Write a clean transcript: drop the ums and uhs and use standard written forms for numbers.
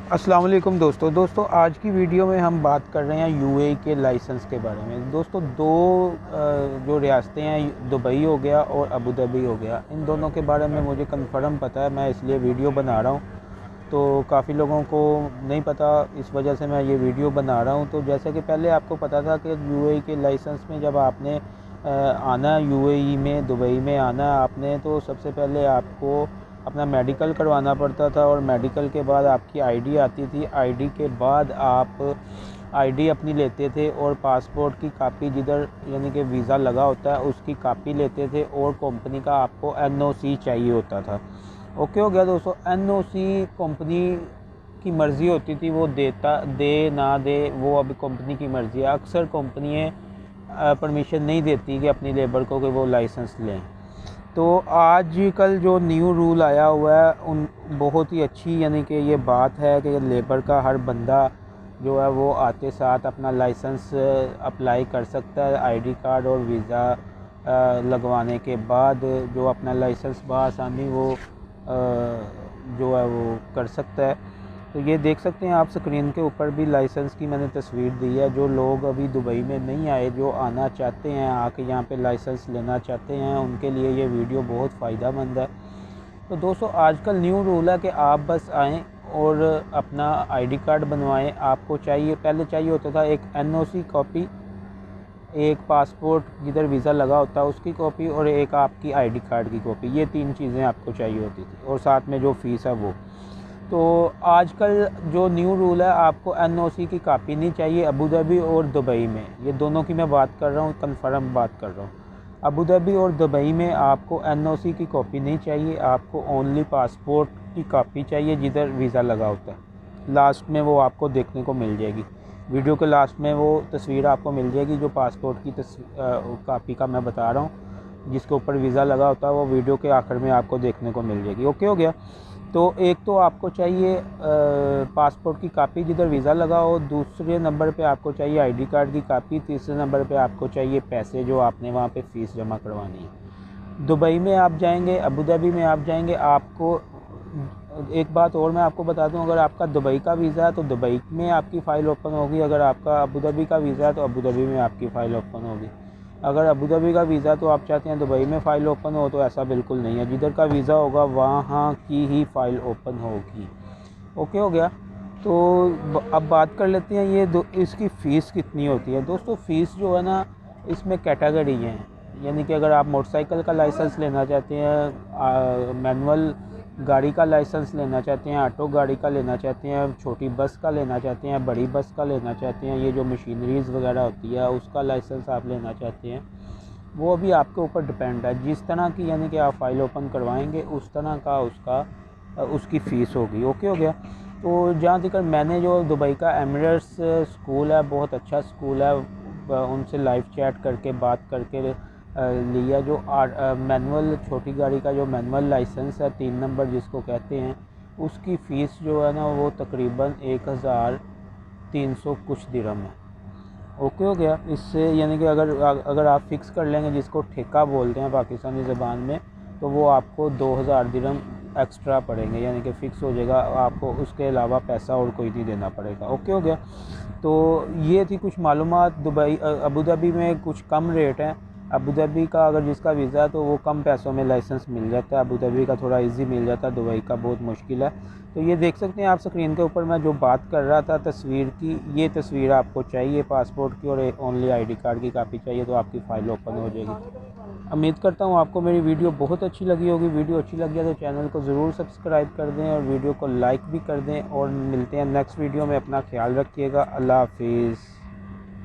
अस्सलाम वालेकुम दोस्तों आज की वीडियो में हम बात कर रहे हैं यूएई के लाइसेंस के बारे में। दोस्तों दो जो रियासतें हैं, दुबई हो गया और अबू धाबी हो गया, इन दोनों के बारे में मुझे कंफर्म पता है, मैं इसलिए वीडियो बना रहा हूँ। तो काफ़ी लोगों को नहीं पता, इस वजह से मैं ये वीडियो बना रहा हूँ। तो जैसे कि पहले आपको पता था कि यूएई के लाइसेंस में जब आपने आना यूएई में, दुबई में आना आपने, तो सबसे पहले आपको अपना मेडिकल करवाना पड़ता था और मेडिकल के बाद आपकी आईडी आती थी। आईडी के बाद आप आईडी अपनी लेते थे और पासपोर्ट की कापी, जिधर यानी कि वीज़ा लगा होता है उसकी कापी लेते थे, और कंपनी का आपको एनओसी चाहिए होता था। ओके हो गया दोस्तों। एनओसी कंपनी की मर्ज़ी होती थी, वो दे ना दे, वो अभी कंपनी की मर्ज़ी है। अक्सर कंपनियाँ परमिशन नहीं देती कि अपनी लेबर को कि वो लाइसेंस लें। तो आजकल जो न्यू रूल आया हुआ है उन बहुत ही अच्छी यानी कि ये बात है कि लेबर का हर बंदा जो है वो आते साथ अपना लाइसेंस अप्लाई कर सकता है। आईडी कार्ड और वीज़ा लगवाने के बाद जो अपना लाइसेंस बआसानी वो जो है वो कर सकता है। तो ये देख सकते हैं आप स्क्रीन के ऊपर भी लाइसेंस की मैंने तस्वीर दी है। जो लोग अभी दुबई में नहीं आए, जो आना चाहते हैं, आके यहाँ पे लाइसेंस लेना चाहते हैं, उनके लिए ये वीडियो बहुत फ़ायदेमंद है। तो दोस्तों आजकल न्यू रूल है कि आप बस आएँ और अपना आईडी कार्ड बनवाएं। आपको चाहिए, पहले चाहिए होता था एक एनओसी कॉपी, एक पासपोर्ट जिधर वीज़ा लगा होता है उसकी कॉपी, और एक आपकी आईडी कार्ड की कॉपी। ये 3 चीज़ें आपको चाहिए होती थी, और साथ में जो फ़ीस है वो। तो आजकल जो न्यू रूल है, आपको एनओसी की कापी नहीं चाहिए। अबू धाबी और दुबई में, ये दोनों की मैं बात कर रहा हूँ, कन्फर्म बात कर रहा हूँ। अबू धाबी और दुबई में आपको एनओसी की कॉपी नहीं चाहिए, आपको ओनली पासपोर्ट की कापी चाहिए जिधर वीज़ा लगा होता है। लास्ट में वो आपको देखने को मिल जाएगी, वीडियो के लास्ट में वो तस्वीर आपको मिल जाएगी जो पासपोर्ट की कापी का मैं बता रहा हूँ, जिसके ऊपर वीज़ा लगा होता है, वो वीडियो के आखिर में आपको देखने को मिल जाएगी। ओके हो गया। तो एक तो आपको चाहिए पासपोर्ट की कापी जिधर वीज़ा लगा हो, दूसरे नंबर पे आपको चाहिए आईडी कार्ड की कापी, तीसरे नंबर पे आपको चाहिए पैसे जो आपने वहाँ पे फ़ीस जमा करवानी है। दुबई में आप जाएंगे, अबू धाबी में आप जाएंगे, आपको एक बात और मैं आपको बता दूं, अगर आपका दुबई का वीज़ा है तो दुबई में आपकी फ़ाइल ओपन होगी, अगर आपका अबू धाबी का वीज़ा है तो अबू धाबी में आपकी फ़ाइल ओपन होगी। अगर अबू धाबी का वीज़ा तो आप चाहते हैं दुबई में फ़ाइल ओपन हो, तो ऐसा बिल्कुल नहीं है। जिधर का वीज़ा होगा वहाँ की ही फ़ाइल ओपन होगी। ओके हो गया। तो अब बात कर लेते हैं ये इसकी फ़ीस कितनी होती है। दोस्तों फ़ीस जो है ना, इसमें कैटेगरी हैं, यानी कि अगर आप मोटरसाइकिल का लाइसेंस लेना चाहते हैं, मैनुअल गाड़ी का लाइसेंस लेना चाहते हैं, ऑटो गाड़ी का लेना चाहते हैं, छोटी बस का लेना चाहते हैं, बड़ी बस का लेना चाहते हैं, ये जो मशीनरीज़ वगैरह होती है उसका लाइसेंस आप लेना चाहते हैं, वो अभी आपके ऊपर डिपेंड है। जिस तरह की यानी कि आप फ़ाइल ओपन करवाएंगे उस तरह का उसकी फ़ीस होगी। ओके हो गया। तो जहाँ तक मैंने जो दुबई का एमिरेट्स स्कूल है, बहुत अच्छा स्कूल है, उनसे लाइव चैट करके बात करके लिया। जो मैनुअल छोटी गाड़ी का जो मैनुअल लाइसेंस है 3 नंबर जिसको कहते हैं, उसकी फ़ीस जो है ना वो तकरीबन 1300 कुछ दिरहम है। ओके हो गया। इससे यानी कि अगर आप फ़िक्स कर लेंगे, जिसको ठेका बोलते हैं पाकिस्तानी ज़बान में, तो वो आपको 2000 दिरहम एक्स्ट्रा पड़ेंगे, यानी कि फ़िक्स हो जाएगा आपको, उसके अलावा पैसा और कोई नहीं देना पड़ेगा। ओके हो गया। तो ये थी कुछ मालूमात। अबू धाबी में कुछ कम रेट हैं। अबू धाबी का अगर जिसका वीज़ा है तो वो कम पैसों में लाइसेंस मिल जाता है, अबू धाबी का थोड़ा इजी मिल जाता है, दुबई का बहुत मुश्किल है। तो ये देख सकते हैं आप स्क्रीन के ऊपर, मैं जो बात कर रहा था तस्वीर की, ये तस्वीर आपको चाहिए पासपोर्ट की, और ओनली आईडी कार्ड की कापी चाहिए, तो आपकी फ़ाइल ओपन हो जाएगी। उम्मीद करता हूँ आपको मेरी वीडियो बहुत अच्छी लगी होगी। वीडियो अच्छी लगी है तो चैनल को ज़रूर सब्सक्राइब कर दें और वीडियो को लाइक भी कर दें, और मिलते हैं नेक्स्ट वीडियो में। अपना ख्याल रखिएगा। अल्लाह हाफिज़।